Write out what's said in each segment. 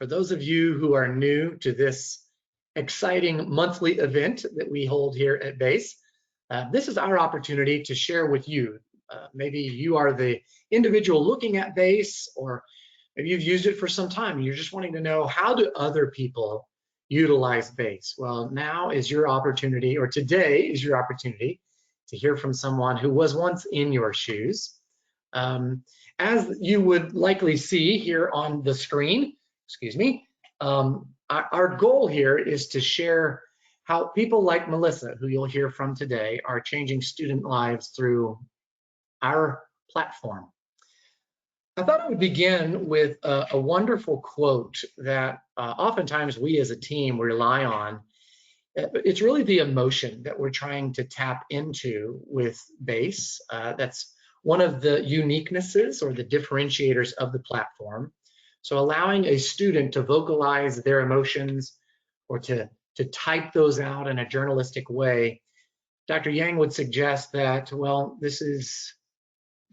For those of you who are new to this exciting monthly event that we hold here at BASE, this is our opportunity to share with you. Maybe you are the individual looking at BASE, or maybe you've used it for some time and you're just wanting to know, how do other people utilize BASE? Well, now is your opportunity, or today is your opportunity, to hear from someone who was once in your shoes. As you would likely see here on the screen, our goal here is to share how people like Melisa, who you'll hear from today, are changing student lives through our platform. I thought I would begin with a wonderful quote that oftentimes we as a team rely on. It's really the emotion that we're trying to tap into with BASE. That's one of the uniquenesses or the differentiators of the platform. So allowing a student to vocalize their emotions or to type those out in a journalistic way, Dr. Yang would suggest that, well, this is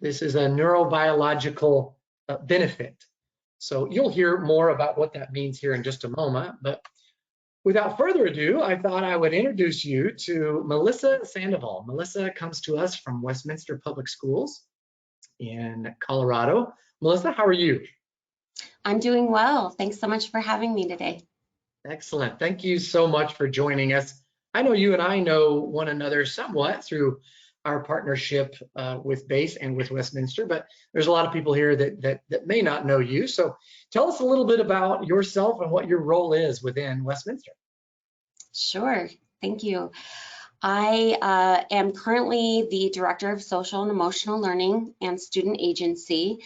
a neurobiological benefit. So you'll hear more about what that means here in just a moment. But without further ado, I thought I would introduce you to Melisa Sandoval. Melisa comes to us from Westminster Public Schools in Colorado. Melisa, how are you? I'm doing well. Thanks so much for having me today. Excellent. Thank you so much for joining us. I know you and I know one another somewhat through our partnership with BASE and with Westminster, but there's a lot of people here that may not know you. So tell us a little bit about yourself and what your role is within Westminster. Sure. Thank you. I am currently the Director of Social and Emotional Learning and Student Agency,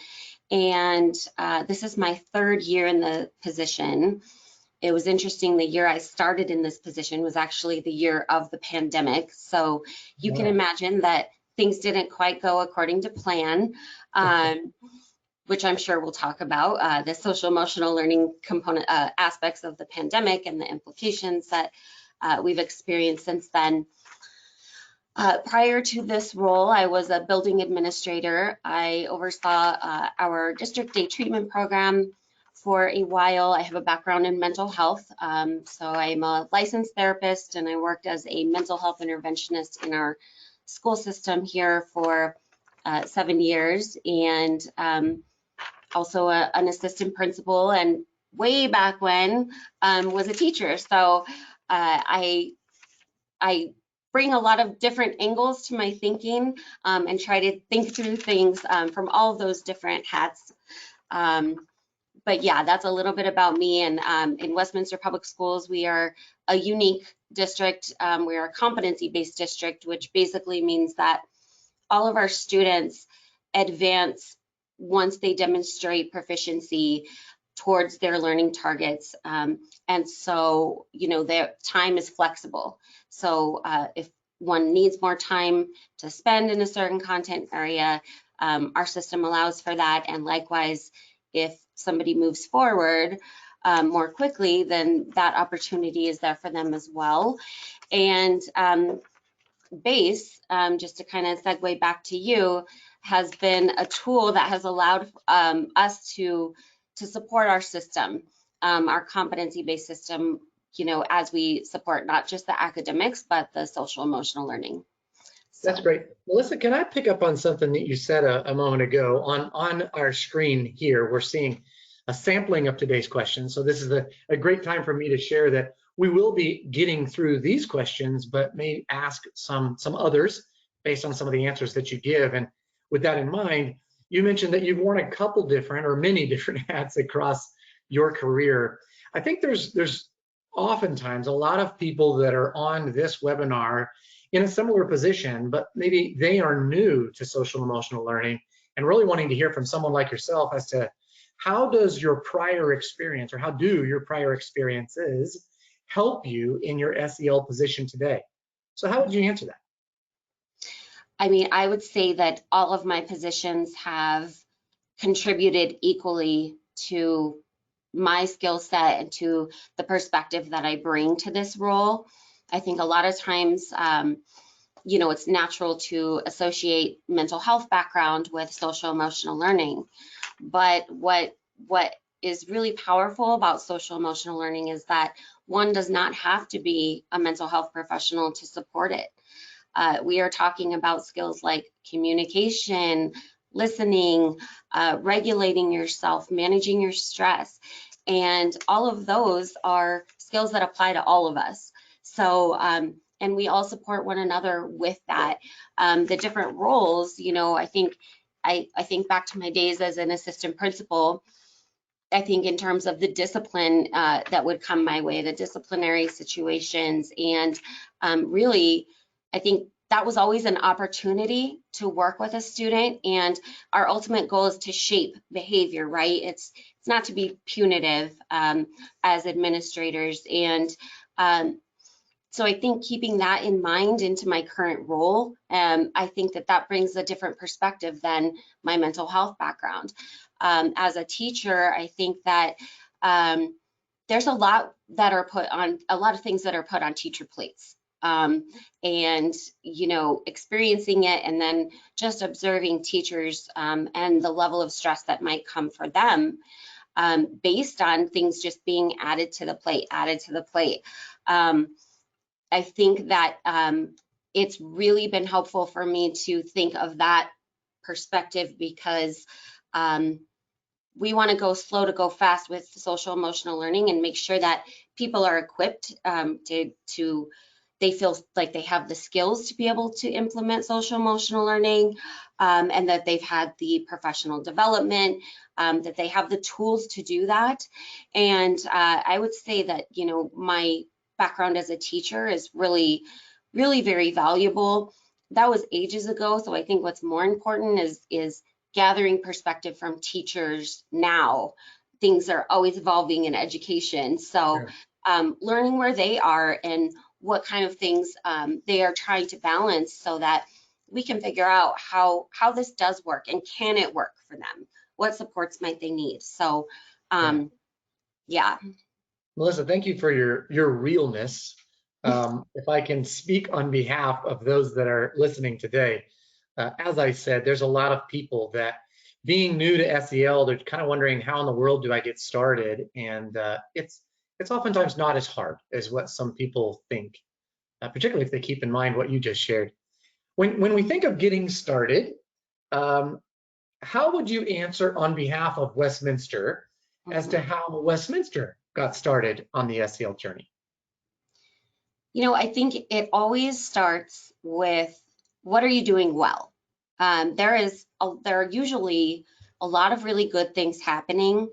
and this is my third year in the position. It was interesting, the year I started in this position was actually the year of the pandemic, so you can imagine that things didn't quite go according to plan, which I'm sure we'll talk about, the social emotional learning component aspects of the pandemic and the implications that we've experienced since then. Prior to this role, I was a building administrator. I oversaw our district day treatment program for a while. I have a background in mental health, so I'm a licensed therapist, and I worked as a mental health interventionist in our school system here for 7 years, and also an assistant principal, and way back when was a teacher. So I bring a lot of different angles to my thinking and try to think through things from all of those different hats. But yeah, that's a little bit about me. And in Westminster Public Schools, we are a unique district. We are a competency-based district, which basically means that all of our students advance once they demonstrate proficiency towards their learning targets. And so, you know, their time is flexible. So if one needs more time to spend in a certain content area, our system allows for that. And likewise, if somebody moves forward more quickly, then that opportunity is there for them as well. And BASE, just to kind of segue back to you, has been a tool that has allowed us to support our system, our competency-based system, you know, as we support not just the academics, but the social emotional learning. So. That's great. Melisa, can I pick up on something that you said a moment ago? On our screen here, we're seeing a sampling of today's questions. So this is a great time for me to share that we will be getting through these questions, but may ask some others based on some of the answers that you give. And with that in mind, you mentioned that you've worn a couple different or many different hats across your career. I think there's oftentimes a lot of people that are on this webinar in a similar position, but maybe they are new to social emotional learning and really wanting to hear from someone like yourself as to how does your prior experience, or how do your prior experiences help you in your SEL position today? So how would you answer that? I mean, I would say that all of my positions have contributed equally to my skill set and to the perspective that I bring to this role. I think a lot of times, you know, it's natural to associate mental health background with social emotional learning. But what is really powerful about social emotional learning is that one does not have to be a mental health professional to support it. We are talking about skills like communication, listening, regulating yourself, managing your stress, and all of those are skills that apply to all of us. So, and we all support one another with that. The different roles, you know, I think back to my days as an assistant principal. I think in terms of the discipline that would come my way, the disciplinary situations, and really, I think that was always an opportunity to work with a student. And our ultimate goal is to shape behavior, right? It's not to be punitive as administrators. And so I think keeping that in mind into my current role, I think that brings a different perspective than my mental health background. As a teacher, I think that there's a lot of things that are put on teacher plates. And, you know, experiencing it and then just observing teachers and the level of stress that might come for them based on things just being added to the plate. I think that it's really been helpful for me to think of that perspective because we want to go slow to go fast with social emotional learning and make sure that people are equipped they feel like they have the skills to be able to implement social emotional learning and that they've had the professional development, that they have the tools to do that. And I would say that, you know, my background as a teacher is really, really very valuable. That was ages ago. So I think what's more important is gathering perspective from teachers now. Things are always evolving in education. So learning where they are and what kind of things they are trying to balance so that we can figure out how this does work and can it work for them? What supports might they need? So yeah. Melisa, thank you for your realness. If I can speak on behalf of those that are listening today, as I said, there's a lot of people that being new to SEL, they're kind of wondering how in the world do I get started? And it's oftentimes not as hard as what some people think, particularly if they keep in mind what you just shared. When we think of getting started, how would you answer on behalf of Westminster as to how Westminster got started on the SEL journey? You know, I think it always starts with what are you doing well? There are usually a lot of really good things happening,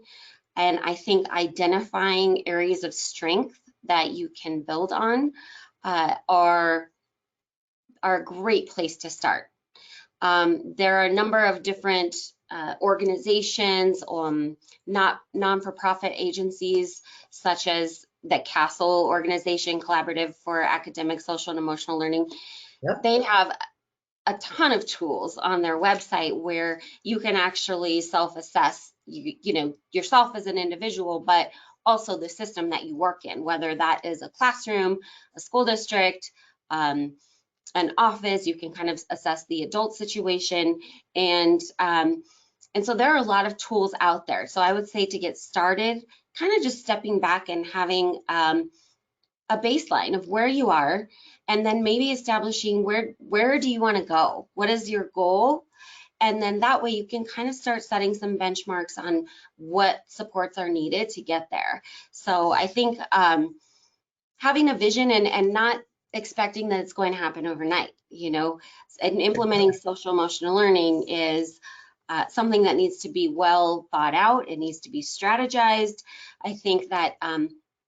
and I think identifying areas of strength that you can build on are a great place to start. There are a number of different organizations, non-for-profit agencies, such as the CASEL organization, Collaborative for Academic, Social, and Emotional Learning. Yep. They have a ton of tools on their website where you can actually self-assess, you know, yourself as an individual, but also the system that you work in, whether that is a classroom, a school district, an office. You can kind of assess the adult situation, and so there are a lot of tools out there. So I would say to get started, kind of just stepping back and having a baseline of where you are, and then maybe establishing where do you want to go? What is your goal? And then that way you can kind of start setting some benchmarks on what supports are needed to get there. So I think having a vision and not expecting that it's going to happen overnight, you know, and implementing social emotional learning is something that needs to be well thought out. It needs to be strategized. I think that,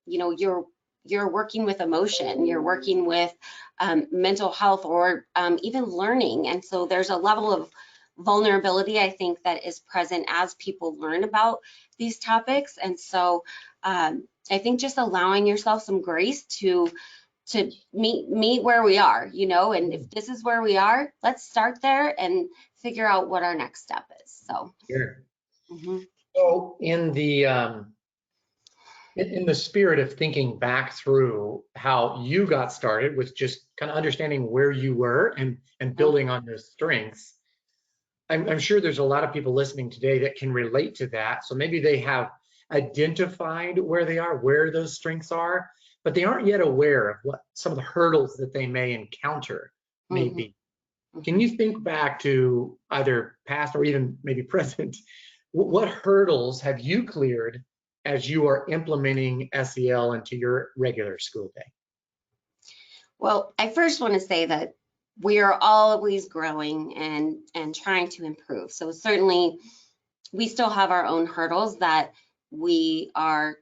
you know, you're working with emotion, you're working with mental health or even learning. And so there's a level of vulnerability, I think, that is present as people learn about these topics. And so I think just allowing yourself some grace to meet where we are, you know, and if this is where we are, let's start there and figure out what our next step is. So, sure. So in the spirit of thinking back through how you got started with just kind of understanding where you were and building on those strengths, I'm sure there's a lot of people listening today that can relate to that. So maybe they have identified where they are, where those strengths are, but they aren't yet aware of what some of the hurdles that they may encounter may Mm-hmm. be. Can you think back to either past or even maybe present? What hurdles have you cleared as you are implementing SEL into your regular school day? Well, I first want to say that we are always growing and trying to improve. So certainly we still have our own hurdles that we are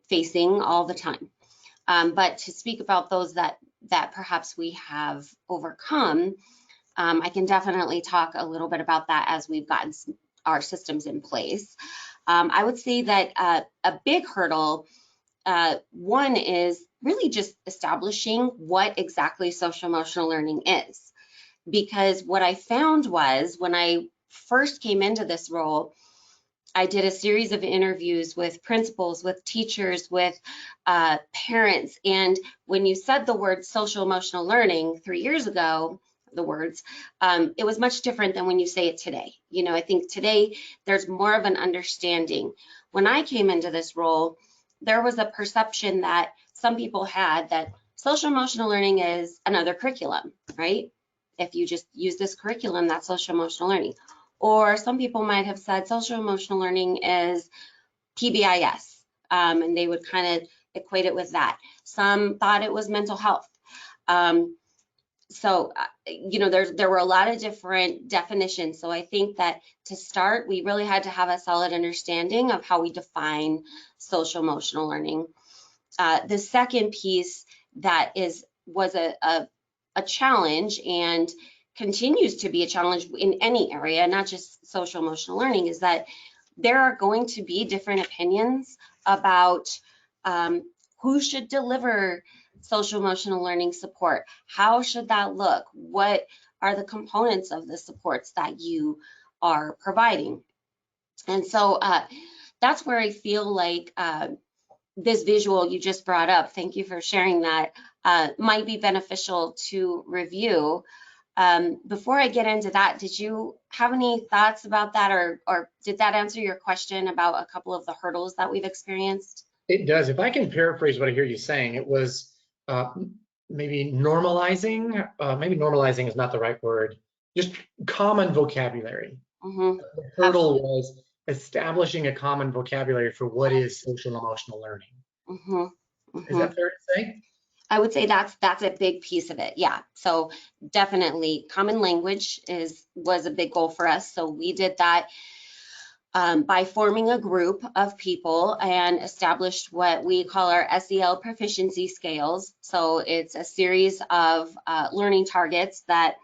facing all the time. But to speak about those that perhaps we have overcome, I can definitely talk a little bit about that as we've gotten our systems in place. I would say that a big hurdle, one is really just establishing what exactly social emotional learning is. Because what I found was when I first came into this role, I did a series of interviews with principals, with teachers, with parents. And when you said the word social emotional learning 3 years ago, the words, it was much different than when you say it today. You know, I think today there's more of an understanding. When I came into this role, there was a perception that some people had that social emotional learning is another curriculum, right? If you just use this curriculum, that's social emotional learning. Or some people might have said social emotional learning is PBIS, and they would kind of equate it with that. Some thought it was mental health. You know, there were a lot of different definitions. So I think that to start, we really had to have a solid understanding of how we define social emotional learning. The second piece that was a challenge and continues to be a challenge in any area, not just social emotional learning, is that there are going to be different opinions about who should deliver social emotional learning support. How should that look? What are the components of the supports that you are providing? And so that's where I feel like this visual you just brought up, thank you for sharing that, might be beneficial to review. Before I get into that, did you have any thoughts about that, or did that answer your question about a couple of the hurdles that we've experienced? It does. If I can paraphrase what I hear you saying, it was maybe normalizing. Maybe normalizing is not the right word. Just common vocabulary. Mm-hmm. The hurdle Absolutely. was establishing a common vocabulary for what is social emotional learning. Mm-hmm. Is Mm-hmm. that fair to say? I would say that's a big piece of it. Yeah. So definitely common language was a big goal for us. So we did that by forming a group of people and established what we call our Sel Proficiency Scales. So it's a series of learning targets that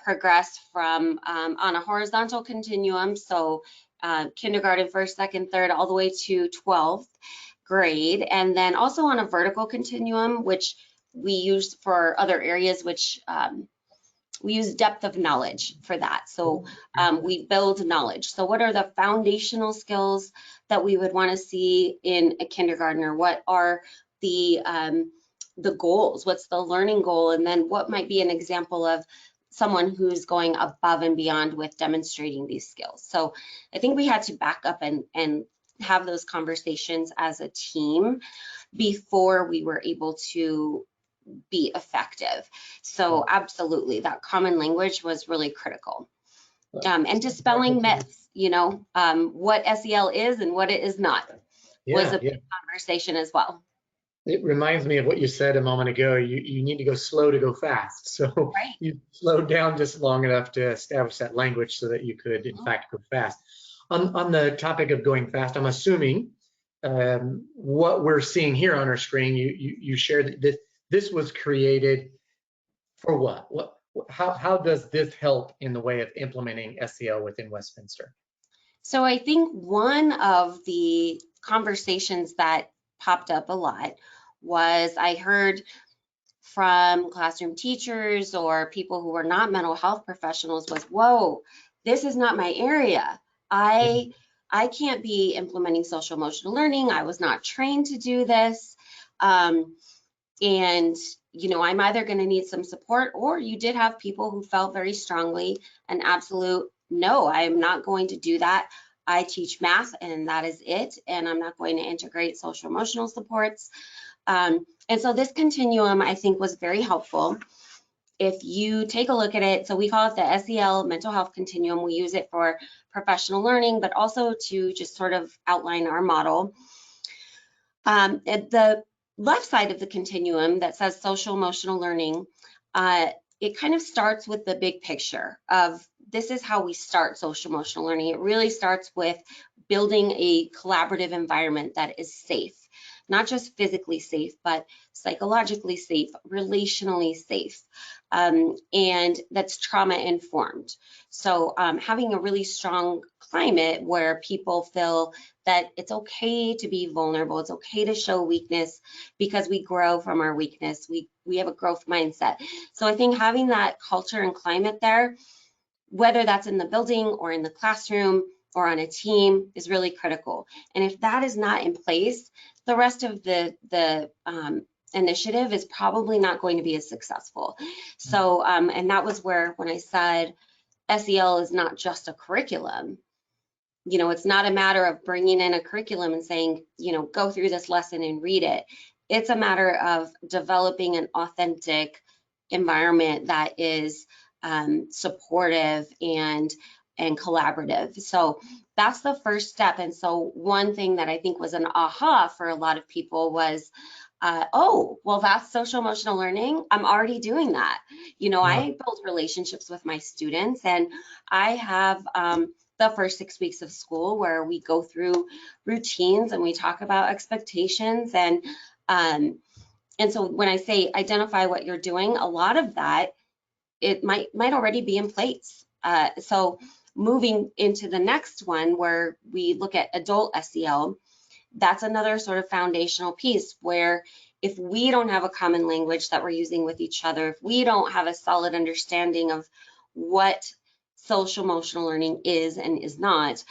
progress from on a horizontal continuum. So kindergarten, first, second, third, all the way to 12th grade. And then also on a vertical continuum, which we use for other areas, which we use depth of knowledge for that. So we build knowledge. So what are the foundational skills that we would want to see in a kindergartner? What are the goals? What's the learning goal? And then what might be an example of someone who's going above and beyond with demonstrating these skills? So I think we had to back up and have those conversations as a team before we were able to be effective. So absolutely, that common language was really critical. And dispelling myths, you know, what SEL is and what it is not was a big conversation as well. It reminds me of what you said a moment ago. You need to go slow to go fast. So Right. you slowed down just long enough to establish that language so that you could, in fact, go fast. On the topic of going fast, I'm assuming what we're seeing here on our screen, you shared that this was created for what? How does this help in the way of implementing SEL within Westminster? So I think one of the conversations that popped up a lot was I heard from classroom teachers or people who were not mental health professionals was, whoa, this is not my area. I can't be implementing social emotional learning. I was not trained to do this. And, you know, I'm either going to need some support, or you did have people who felt very strongly an absolute no, I am not going to do that. I teach math and that is it, and I'm not going to integrate social emotional supports. And so this continuum, I think, was very helpful. If you take a look at it, so we call it the SEL mental health continuum. We use it for professional learning, but also to just sort of outline our model. At the left side of the continuum that says social emotional learning, it kind of starts with the big picture of this is how we start social emotional learning. It really starts with building a collaborative environment that is safe, not just physically safe, but psychologically safe, relationally safe, and that's trauma informed. So having a really strong climate where people feel that it's okay to be vulnerable, it's okay to show weakness because we grow from our weakness. We have a growth mindset. So I think having that culture and climate there, whether that's in the building or in the classroom or on a team, is really critical. And if that is not in place, the rest of the initiative is probably not going to be as successful. So, and that was where, when I said SEL is not just a curriculum, you know, it's not a matter of bringing in a curriculum and saying, you know, go through this lesson and read it. It's a matter of developing an authentic environment that is supportive and collaborative. So that's the first step. And so one thing that I think was an aha for a lot of people was, oh, well, that's social emotional learning. I'm already doing that. You know, I build relationships with my students, and I have the first 6 weeks of school where we go through routines and we talk about expectations. And so when I say identify what you're doing, a lot of that, it might already be in place. So moving into the next one where we look at adult SEL, that's another sort of foundational piece where if we don't have a common language that we're using with each other, if we don't have a solid understanding of what social emotional learning is and is not,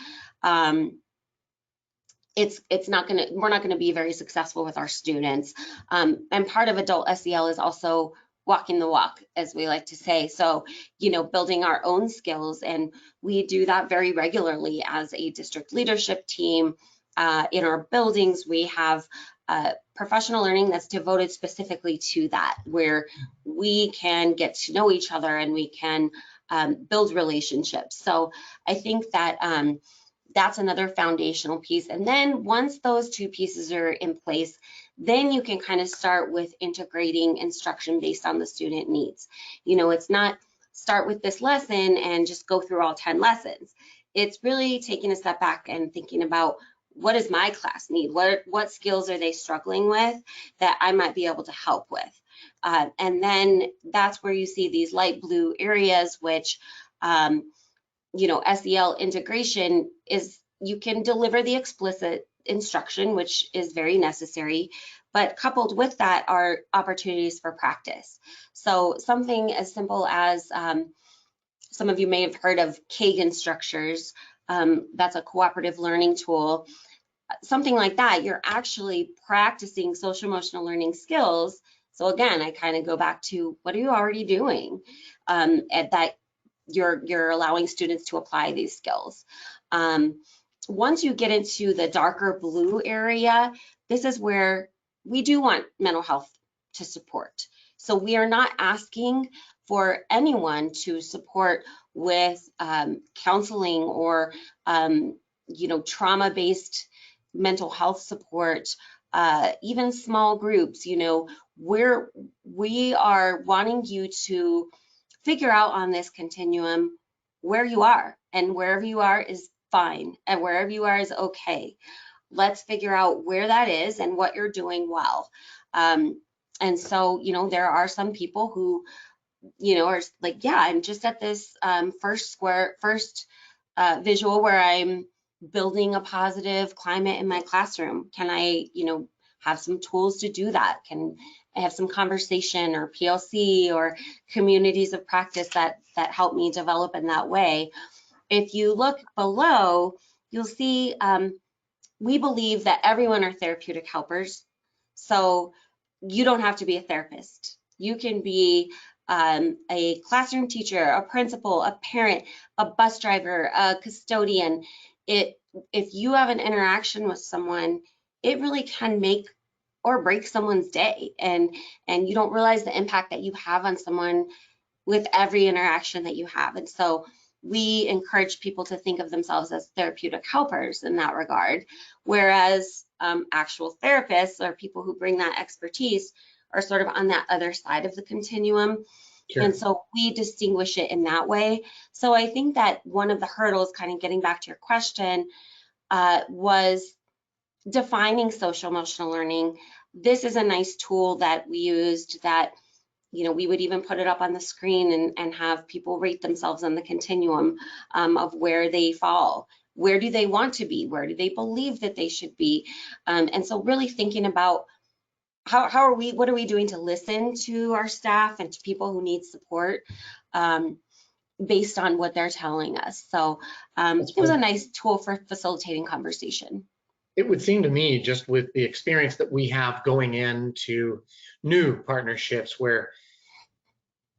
it's not going to, we're not going to be very successful with our students. And part of adult SEL is also walking the walk, as we like to say. So, you know, building our own skills, and we do that very regularly as a district leadership team. In our buildings, we have professional learning that's devoted specifically to that, where we can get to know each other and we can build relationships. So I think that that's another foundational piece. And then once those two pieces are in place, then you can kind of start with integrating instruction based on the student needs. You know, it's not start with this lesson and just go through all 10 lessons. It's really taking a step back and thinking about, what does my class need? What skills are they struggling with that I might be able to help with? And then that's where you see these light blue areas, which, you know, SEL integration is, you can deliver the explicit instruction, which is very necessary, but coupled with that are opportunities for practice. So something as simple as, some of you may have heard of Kagan structures. That's a cooperative learning tool. Something like that, you're actually practicing social emotional learning skills. So again, I kind of go back to, what are you already doing? At that you're allowing students to apply these skills. Once you get into the darker blue area, this is where we do want mental health to support. So we are not asking for anyone to support with counseling or you know, trauma-based mental health support, even small groups. You know, we are wanting you to figure out on this continuum where you are, and wherever you are is fine, and wherever you are is okay. Let's figure out where that is and what you're doing well. And so, you know, there are some people who, you know, are like, yeah, I'm just at this first visual where I'm building a positive climate in my classroom. Can I, you know, have some tools to do that? Can I have some conversation or PLC or communities of practice that help me develop in that way? If you look below, you'll see we believe that everyone are therapeutic helpers. So you don't have to be a therapist. You can be a classroom teacher, a principal, a parent, a bus driver, a custodian. if you have an interaction with someone, it really can make or break someone's day, and you don't realize the impact that you have on someone with every interaction that you have. And so we encourage people to think of themselves as therapeutic helpers in that regard, whereas actual therapists or people who bring that expertise are sort of on that other side of the continuum. Sure. And so we distinguish it in that way. So I think that one of the hurdles, kind of getting back to your question, was defining social emotional learning. This is a nice tool that we used that, you know, we would even put it up on the screen and have people rate themselves on the continuum of where they fall. Where do they want to be? Where do they believe that they should be? And so really thinking about what are we doing to listen to our staff and to people who need support based on what they're telling us. So it was a nice tool for facilitating conversation. It would seem to me, just with the experience that we have going into new partnerships, where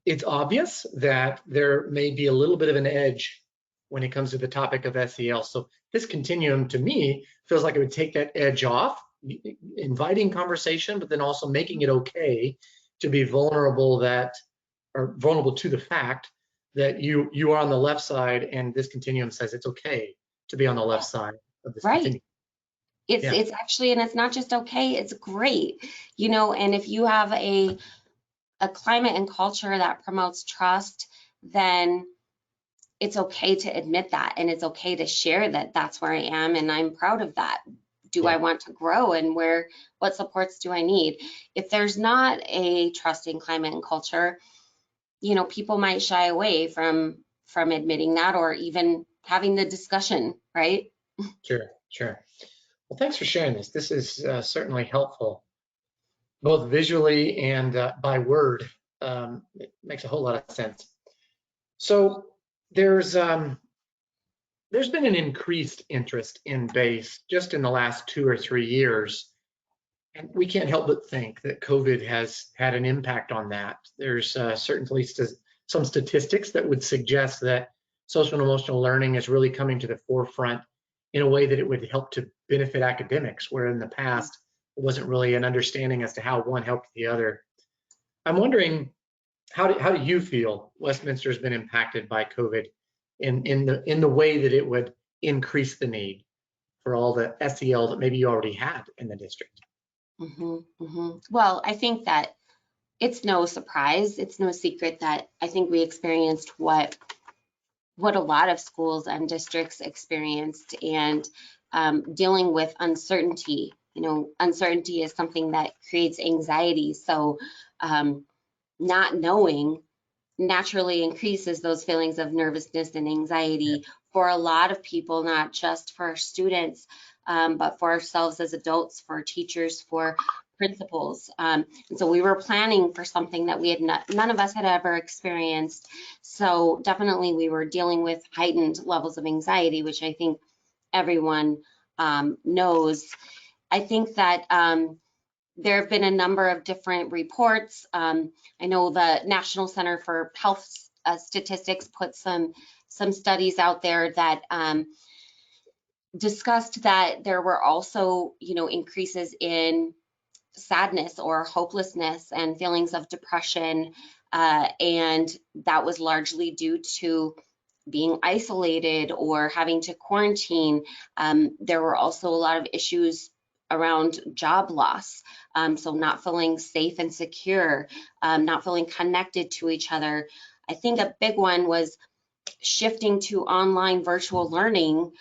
it's obvious that there may be a little bit of an edge when it comes to the topic of SEL. So this continuum, to me, feels like it would take that edge off, inviting conversation, but then also making it okay to be vulnerable to the fact that you are on the left side, and this continuum says it's okay to be on the left side of this continuum. It's actually, and it's not just okay, it's great, you know. And if you have a climate and culture that promotes trust, then it's okay to admit that, and it's okay to share that that's where I am and I'm proud of that. Do I want to grow, and what supports do I need? If there's not a trusting climate and culture, you know, people might shy away from admitting that or even having the discussion, right? Sure. Well, thanks for sharing this. This is certainly helpful, both visually and by word. It makes a whole lot of sense. So there's been an increased interest in BASE just in the last 2 or 3 years. And we can't help but think that COVID has had an impact on that. There's certainly some statistics that would suggest that social and emotional learning is really coming to the forefront in a way that it would help to benefit academics, where in the past it wasn't really an understanding as to how one helped the other. I'm wondering, how do you feel Westminster has been impacted by COVID in the way that it would increase the need for all the SEL that maybe you already had in the district? Well, I think that it's no surprise, it's no secret that I think we experienced what a lot of schools and districts experienced, and dealing with uncertainty. You know, uncertainty is something that creates anxiety. So not knowing naturally increases those feelings of nervousness and anxiety for a lot of people, not just for students, but for ourselves as adults, for teachers, for principals. And so we were planning for something that none of us had ever experienced. So definitely we were dealing with heightened levels of anxiety, which I think everyone knows. I think that there have been a number of different reports. I know the National Center for Health Statistics put some studies out there that discussed that there were also, you know, increases in sadness or hopelessness and feelings of depression, and that was largely due to being isolated or having to quarantine. There were also a lot of issues around job loss, so not feeling safe and secure, not feeling connected to each other. I think a big one was shifting to online virtual learning.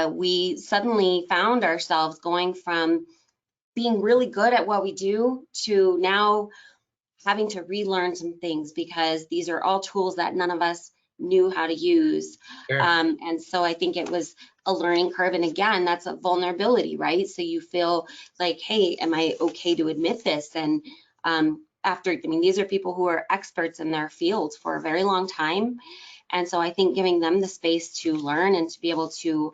We suddenly found ourselves going from being really good at what we do to now having to relearn some things, because these are all tools that none of us knew how to use. And so I think it was a learning curve. And again, that's a vulnerability, right? So you feel like, hey, am I okay to admit this? And these are people who are experts in their fields for a very long time. And so I think giving them the space to learn and to be able to,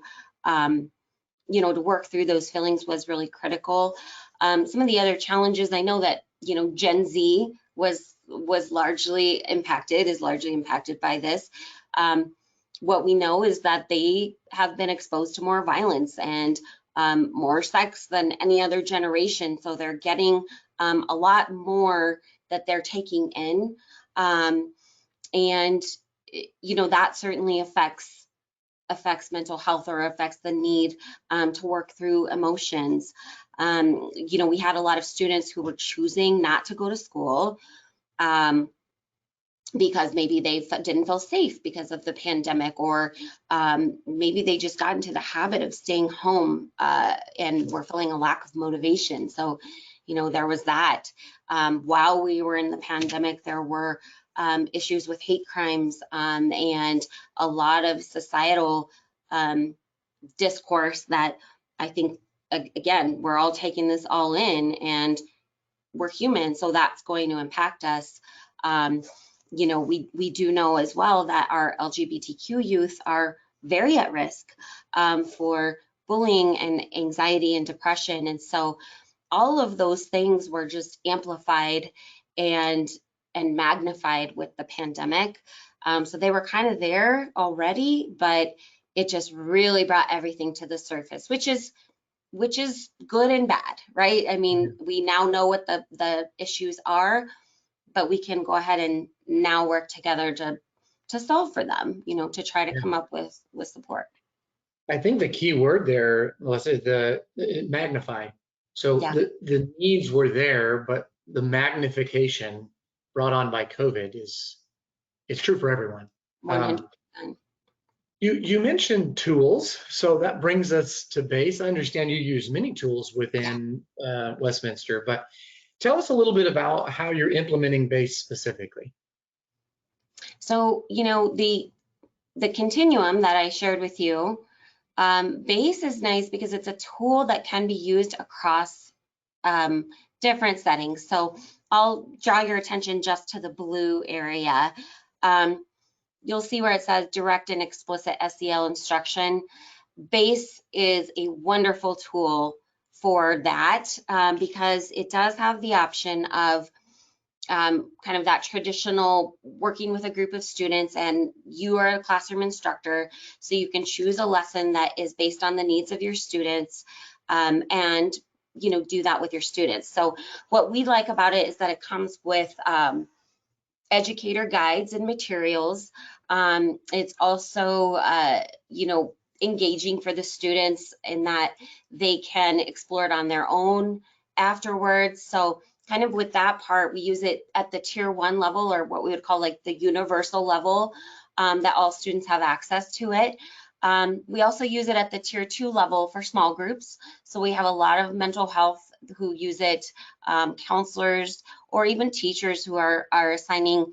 you know, to work through those feelings was really critical. Some of the other challenges, I know that, you know, Gen Z is largely impacted by this. what we know is that they have been exposed to more violence and more sex than any other generation. So they're getting a lot more that they're taking in. And, that certainly affects mental health, or affects the need to work through emotions. We had a lot of students who were choosing not to go to school because maybe they didn't feel safe because of the pandemic, or maybe they just got into the habit of staying home and were feeling a lack of motivation. So, there was that. While we were in the pandemic, there were issues with hate crimes and a lot of societal discourse that I think, again, we're all taking this all in, and we're human, so that's going to impact us. We do know as well that our LGBTQ youth are very at risk for bullying and anxiety and depression. And so all of those things were just amplified and magnified with the pandemic. So they were kind of there already, but it just really brought everything to the surface, which is good and bad, right? I mean, we now know what the issues are, but we can go ahead and now work together to solve for them, to try to come up with support. I think the key word there, Melissa, is the magnify. So the needs were there, but the magnification brought on by COVID it's true for everyone. 100%. You mentioned tools, so that brings us to BASE. I understand you use many tools within Westminster, but tell us a little bit about how you're implementing BASE specifically. So, the Continuum that I shared with you, BASE is nice because it's a tool that can be used across different settings. So I'll draw your attention just to the blue area. You'll see where it says direct and explicit SEL instruction. BASE is a wonderful tool for that because it does have the option of kind of that traditional working with a group of students, and you are a classroom instructor, so you can choose a lesson that is based on the needs of your students and do that with your students. So what we like about it is that it comes with educator guides and materials. It's also engaging for the students in that they can explore it on their own afterwards. So kind of with that part, we use it at the tier 1 level, or what we would call like the universal level, that all students have access to it. We also use it at the tier 2 level for small groups. So we have a lot of mental health who use it, counselors, or even teachers who are assigning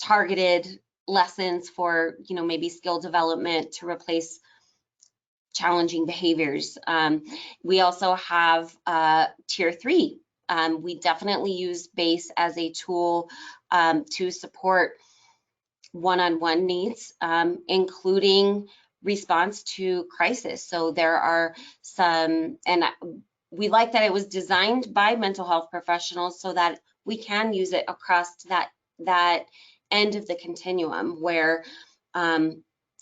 targeted lessons for, maybe skill development to replace challenging behaviors. We also have tier 3. We definitely use BASE as a tool to support one-on-one needs, including response to crisis. So there are some, and we like that it was designed by mental health professionals so that we can use it across that end of the continuum where,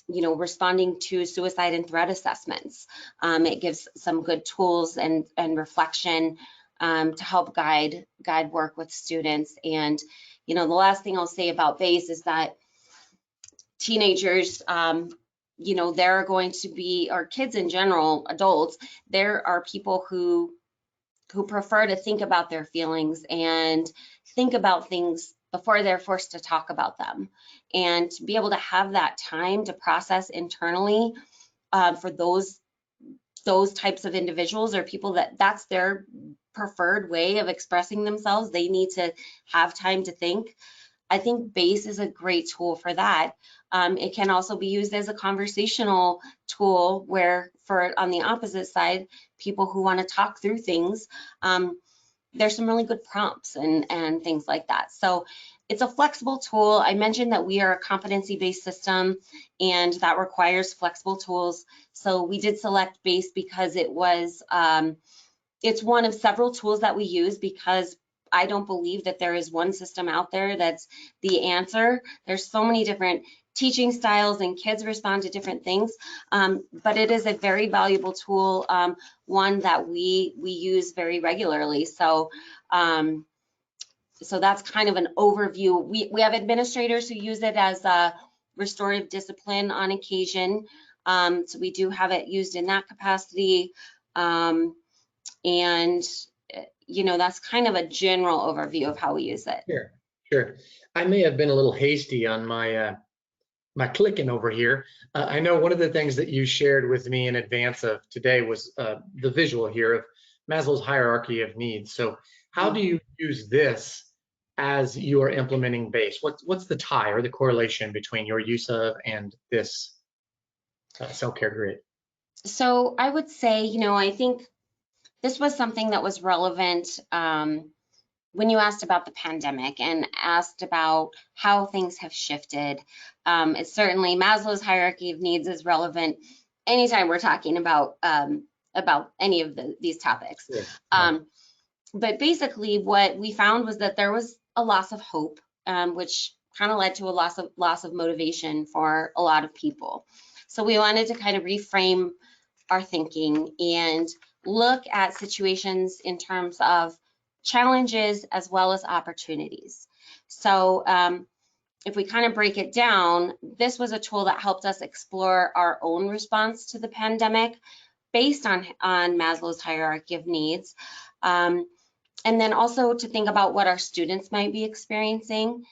responding to suicide and threat assessments. It gives some good tools and reflection to help guide work with students. And, the last thing I'll say about BASE is that teenagers, there are going to be, or kids in general, adults, there are people who prefer to think about their feelings and think about things before they're forced to talk about them. And to be able to have that time to process internally for those types of individuals, or people that's their preferred way of expressing themselves, they need to have time to think. I think BASE is a great tool for that. It can also be used as a conversational tool where, for on the opposite side, people who want to talk through things, there's some really good prompts and things like that. So it's a flexible tool. I mentioned that we are a competency-based system, and that requires flexible tools. So we did select BASE because it was, it's one of several tools that we use, because I don't believe that there is one system out there that's the answer. There's so many different teaching styles and kids respond to different things, but it is a very valuable tool, one that we use very regularly. So so that's kind of an overview. We have administrators who use it as a restorative discipline on occasion. So we do have it used in that capacity. And, you know, that's kind of a general overview of how we use it. Sure, sure. I may have been a little hasty on my my clicking over here. I know one of the things that you shared with me in advance of today was the visual here of Maslow's hierarchy of needs. So how do you use this as you are implementing BASE? What's the tie or the correlation between your use of and this self-care grid? So I would say, you know, I think this was something that was relevant when you asked about the pandemic and asked about how things have shifted. It's certainly Maslow's hierarchy of needs is relevant anytime we're talking about any of these topics. Yeah. But basically, what we found was that there was a loss of hope, which kind of led to a loss of motivation for a lot of people. So we wanted to kind of reframe our thinking and look at situations in terms of challenges as well as opportunities. So if we kind of break it down, this was a tool that helped us explore our own response to the pandemic based on Maslow's hierarchy of needs. And then also to think about what our students might be experiencing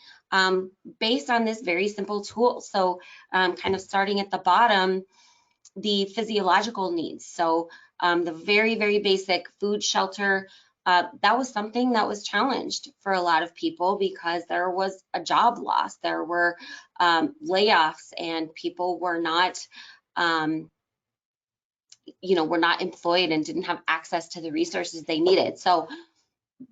based on this very simple tool. So kind of starting at the bottom, the physiological needs. So the very, very basic food, shelter, that was something that was challenged for a lot of people because there was a job loss, there were layoffs, and people were not, you know, were not employed and didn't have access to the resources they needed. So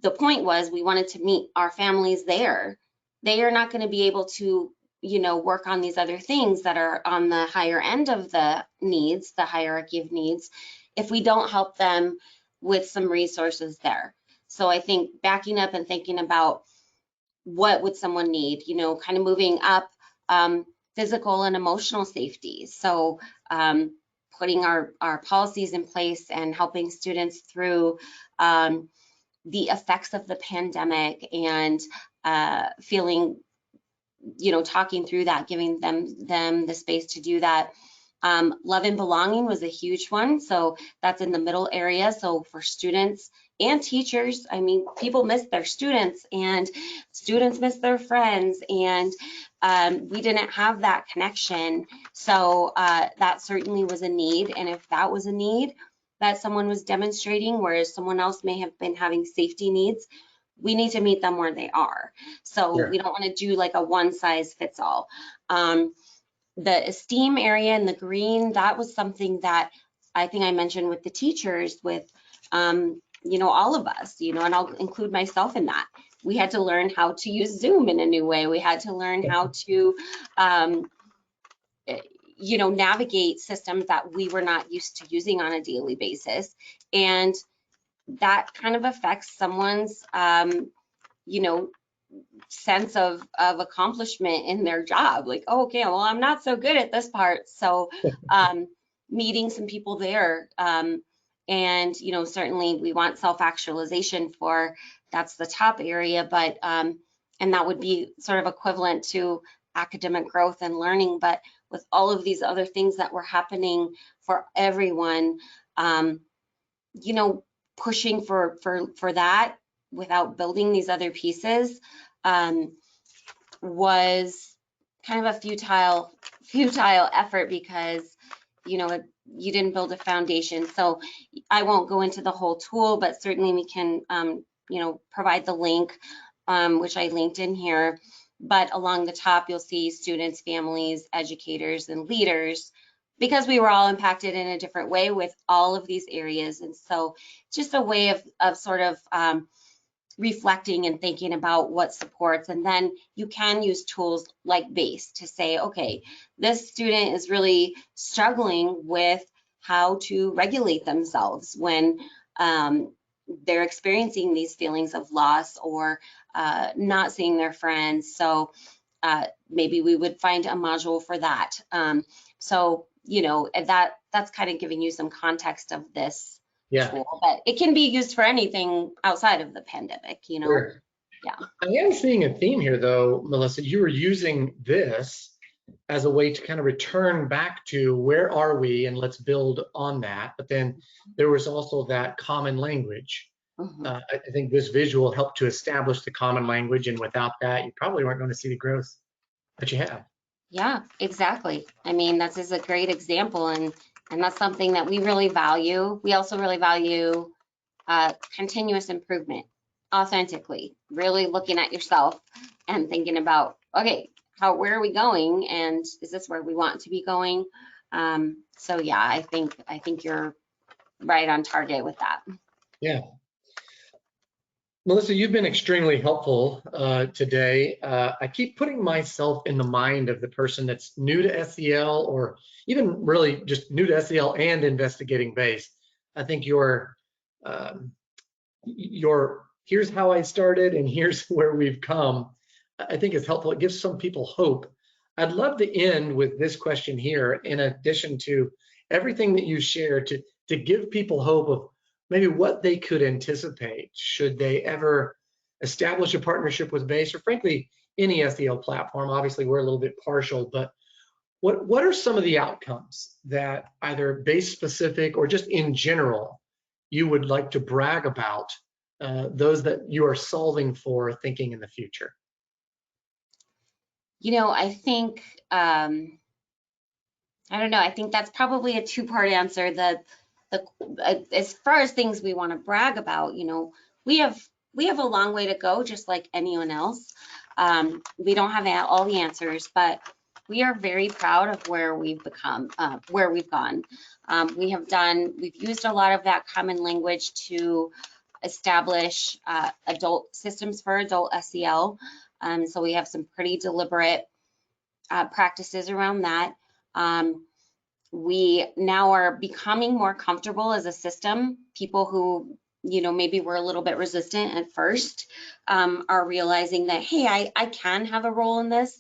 the point was we wanted to meet our families there. They are not going to be able to, you know, work on these other things that are on the higher end of the needs, the hierarchy of needs, if we don't help them with some resources there. So I think backing up and thinking about what would someone need, you know, kind of moving up physical and emotional safety. So putting our policies in place and helping students through the effects of the pandemic and feeling, you know, talking through that, giving them the space to do that. Love and belonging was a huge one. So that's in the middle area. So for students and teachers, I mean, people miss their students and students miss their friends, and we didn't have that connection. So that certainly was a need. And if that was a need that someone was demonstrating, whereas someone else may have been having safety needs, we need to meet them where they are. So we don't want to do like a one size fits all. The esteem area in the green, that was something that I think I mentioned with the teachers, with, you know, all of us, you know, and I'll include myself in that. We had to learn how to use Zoom in a new way. We had to learn how to, you know, navigate systems that we were not used to using on a daily basis. And that kind of affects someone's, you know, sense of accomplishment in their job. Like, oh, okay, well, I'm not so good at this part. So meeting some people there. And, you know, certainly we want self-actualization for, that's the top area, but, and that would be sort of equivalent to academic growth and learning. But with all of these other things that were happening for everyone, you know, pushing for that without building these other pieces was kind of a futile effort because, you know, you didn't build a foundation. So I won't go into the whole tool, but certainly we can, you know, provide the link, which I linked in here. But along the top, you'll see students, families, educators, and leaders, because we were all impacted in a different way with all of these areas. And so just a way of sort of reflecting and thinking about what supports. And then you can use tools like BASE to say, okay, this student is really struggling with how to regulate themselves when they're experiencing these feelings of loss or not seeing their friends. So maybe we would find a module for that. So, you know, that's kind of giving you some context of this tool, but it can be used for anything outside of the pandemic, you know. Sure. Yeah. I am seeing a theme here, though, Melissa. You were using this as a way to kind of return back to where are we and let's build on that. But then there was also that common language. I think this visual helped to establish the common language, and without that, you probably weren't going to see the growth that you have. Yeah, exactly. I mean, this is a great example, and that's something that we really value. We also really value continuous improvement, authentically, really looking at yourself and thinking about, okay, where are we going, and is this where we want to be going? So yeah, I think you're right on target with that. Yeah. Melissa, you've been extremely helpful today. I keep putting myself in the mind of the person that's new to SEL, or even really just new to SEL and investigating base. I think um, your here's how I started and here's where we've come, I think is helpful. It gives some people hope. I'd love to end with this question here, in addition to everything that you shared, to give people hope of maybe what they could anticipate should they ever establish a partnership with BASE, or frankly, any SEL platform. Obviously, we're a little bit partial, but what are some of the outcomes that either BASE specific or just in general you would like to brag about, those that you are solving for, thinking in the future? You know, I think, I don't know, I think that's probably a two-part answer. As far as things we want to brag about, you know, we have a long way to go, just like anyone else. We don't have all the answers, but we are very proud of where we've become, where we've gone. We've used a lot of that common language to establish adult systems for adult SEL. So we have some pretty deliberate practices around that. We now are becoming more comfortable as a system. People who, you know, maybe were a little bit resistant at first, are realizing that, hey, I can have a role in this.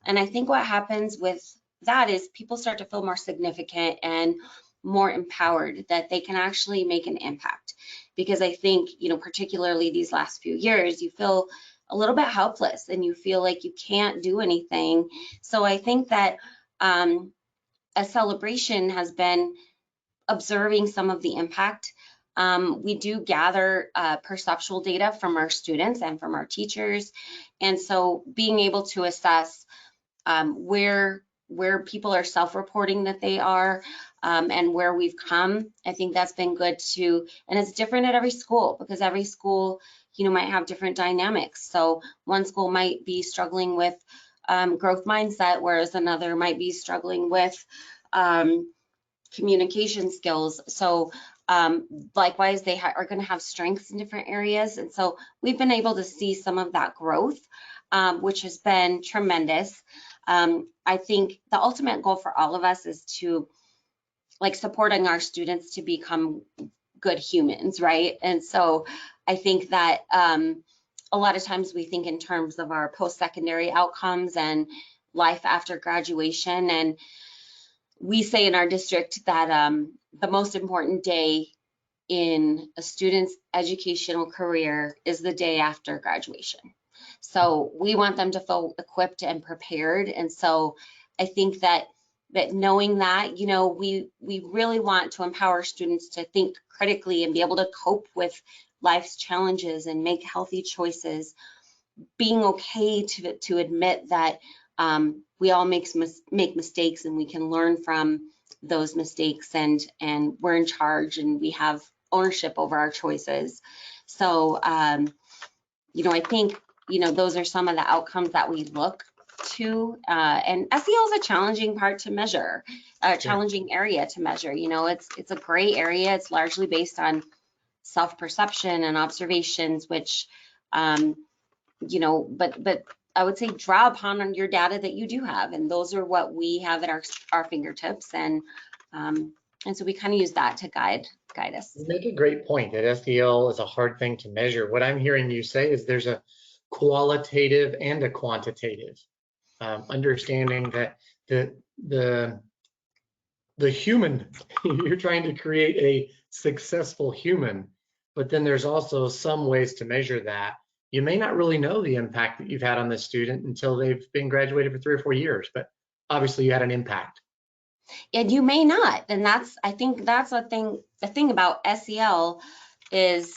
And I think what happens with that is people start to feel more significant and more empowered, that they can actually make an impact. Because I think, you know, particularly these last few years, you feel a little bit helpless and you feel like you can't do anything. So I think that a celebration has been observing some of the impact. We do gather perceptual data from our students and from our teachers. And so being able to assess where people are self-reporting that they are, and where we've come, I think that's been good too. And it's different at every school, because every school, you know, might have different dynamics. So one school might be struggling with growth mindset, whereas another might be struggling with communication skills. So likewise, they are going to have strengths in different areas. And so we've been able to see some of that growth, which has been tremendous. I think the ultimate goal for all of us is to, like, supporting our students to become good humans, right? And so I think that a lot of times we think in terms of our post-secondary outcomes and life after graduation. And we say in our district that the most important day in a student's educational career is the day after graduation. So we want them to feel equipped and prepared. And so I think that knowing that, you know, we really want to empower students to think critically and be able to cope with life's challenges and make healthy choices, being okay to admit that we all make mistakes and we can learn from those mistakes, and we're in charge and we have ownership over our choices. So, you know, I think, you know, those are some of the outcomes that we look to, and SEL is a challenging part to measure, a challenging area to measure. You know, it's a gray area. It's largely based on self-perception and observations, which, you know, but I would say draw upon your data that you do have, and those are what we have at our fingertips, and so we kind of use that to guide us. You make a great point that SEL is a hard thing to measure. What I'm hearing you say is there's a qualitative and a quantitative. understanding that the human, you're trying to create a successful human, but then there's also some ways to measure that. You may not really know the impact that you've had on this student until they've been graduated for 3 or 4 years, but obviously you had an impact. And you may not, and I think that's the thing about SEL is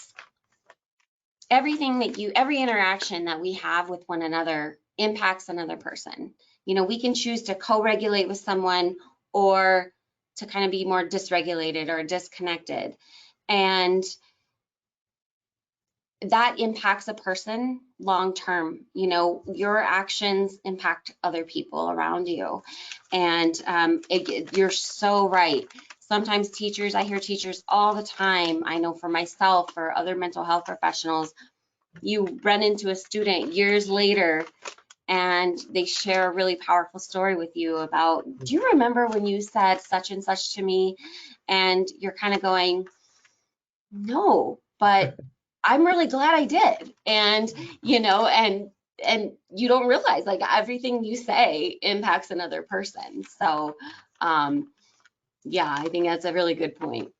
every interaction that we have with one another impacts another person. You know, we can choose to co-regulate with someone or to kind of be more dysregulated or disconnected. And that impacts a person long term. You know, your actions impact other people around you. And you're so right. Sometimes I hear teachers all the time, I know for myself or other mental health professionals, you run into a student years later and they share a really powerful story with you about, do you remember when you said such and such to me? And you're kind of going, no, but I'm really glad I did. And, you know, and you don't realize like everything you say impacts another person. So, yeah, I think that's a really good point.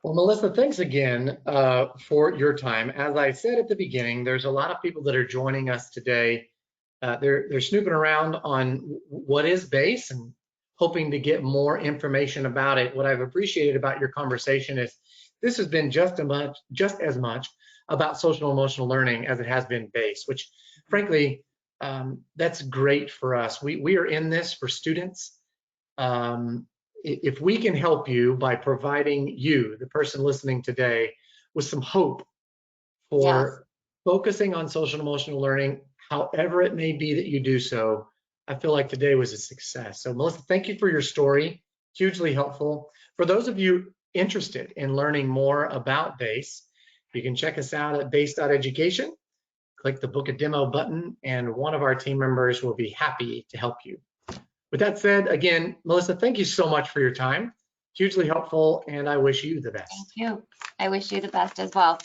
Well, Melisa, thanks again for your time. As I said at the beginning, there's a lot of people that are joining us today. They're snooping around on what is BASE and hoping to get more information about it. What I've appreciated about your conversation is this has been just as much about social emotional learning as it has been BASE, which frankly, that's great for us. We are in this for students. If we can help you by providing you, the person listening today, with some hope for focusing on social emotional learning, however it may be that you do so, I feel like today was a success. So Melisa, thank you for your story, hugely helpful. For those of you interested in learning more about BASE, you can check us out at base.education, click the book a demo button, and one of our team members will be happy to help you. With that said, again, Melisa, thank you so much for your time. Hugely helpful, and I wish you the best. Thank you. I wish you the best as well.